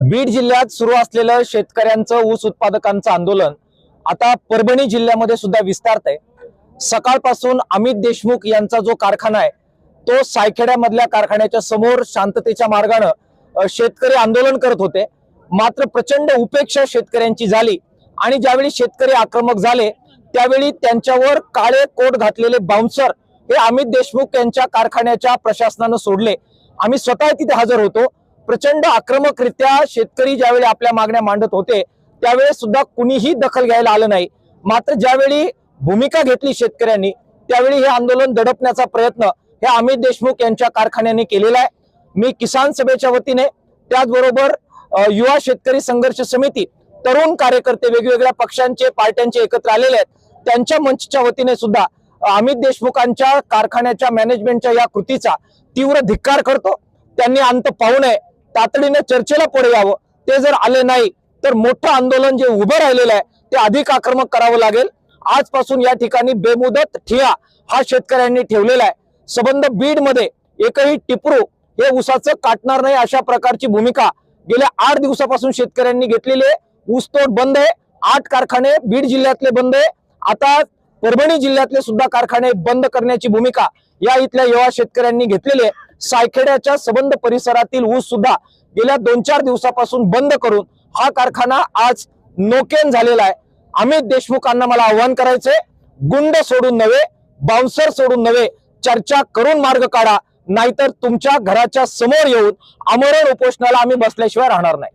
बीड जिल्ह्यात सुरू असलेलं शेतकऱ्यांचं ऊस उत्पादकांचं आंदोलन आता परभणी जिल्ह्यामध्ये सुद्धा विस्तारतंय। सकाळपासून अमित देशमुख यांचा जो कारखाना आहे तो सायखेड्यामधल्या कारखान्याच्या समोर शांततेच्या मार्गाने शेतकरी आंदोलन करत होते। मात्र प्रचंड उपेक्षा शेतकऱ्यांची झाली आणि ज्यावेळी शेतकरी आक्रमक झाले त्यावेळी त्यांच्यावर काळे कोट घातलेले बाउन्सर हे अमित देशमुख यांच्या कारखान्याच्या प्रशासनाने सोडले। आम्ही स्वतः तिथे हजर होतो। प्रचंड आक्रमकरित्या शेतकरी ज्यावेळी आपल्या मागण्या मांडत होते त्यावेळेस सुद्धा कुणीही दखल घ्यायला आलं नाही। मात्र ज्यावेळी भूमिका घेतली शेतकऱ्यांनी त्यावेळी हे आंदोलन दडपण्याचा प्रयत्न हे अमित देशमुख यांच्या कारखान्याने केलेला आहे। मी किसान सभेच्या वतीने त्याचबरोबर युवा शेतकरी संघर्ष समिती तरुण कार्यकर्ते वेगवेगळ्या पक्षांचे पार्ट्यांचे एकत्र आलेले आहेत त्यांच्या मंचच्या वतीने सुद्धा अमित देशमुखांच्या कारखान्याच्या मॅनेजमेंटच्या या कृतीचा तीव्र धिक्कार करतो। त्यांनी अंत पाहू नये, तातडीने चर्चेला पुढे यावं। ते जर आले नाही तर मोठं आंदोलन जे उभं राहिलेलं आहे ते अधिक आक्रमक करावं लागेल। आजपासून या ठिकाणी बेमुदत ठिया हा शेतकऱ्यांनी ठेवलेला आहे। सबंध बीड मध्ये एकही टिपरू हे ऊसाचं काटणार नाही अशा प्रकारची भूमिका गेल्या 8 दिवसापासून शेतकऱ्यांनी घेतलेली आहे। ऊसतोड बंद आहे। 8 कारखाने बीड जिल्ह्यातले बंद आहे। आता परभणी जिल्ह्यातले सुद्धा कारखाने बंद करण्याची भूमिका या इथल्या युवा शेतकऱ्यांनी घेतलेली आहे। सायखेड्याच्या सबंध परिसरातील ऊस सुद्धा गेल्या 2-4 दिवसापासून बंद करून हा कारखाना आज नोकेन झालेला आहे। अमित देशमुखांना मला आव्हान करायचंय, गुंड सोडून नव्हे, बाउन्सर सोडून नव्हे, चर्चा करून मार्ग काढा, नाहीतर तुमच्या घराच्या समोर येऊन आमरण उपोषणाला आम्ही बसल्याशिवाय राहणार नाही।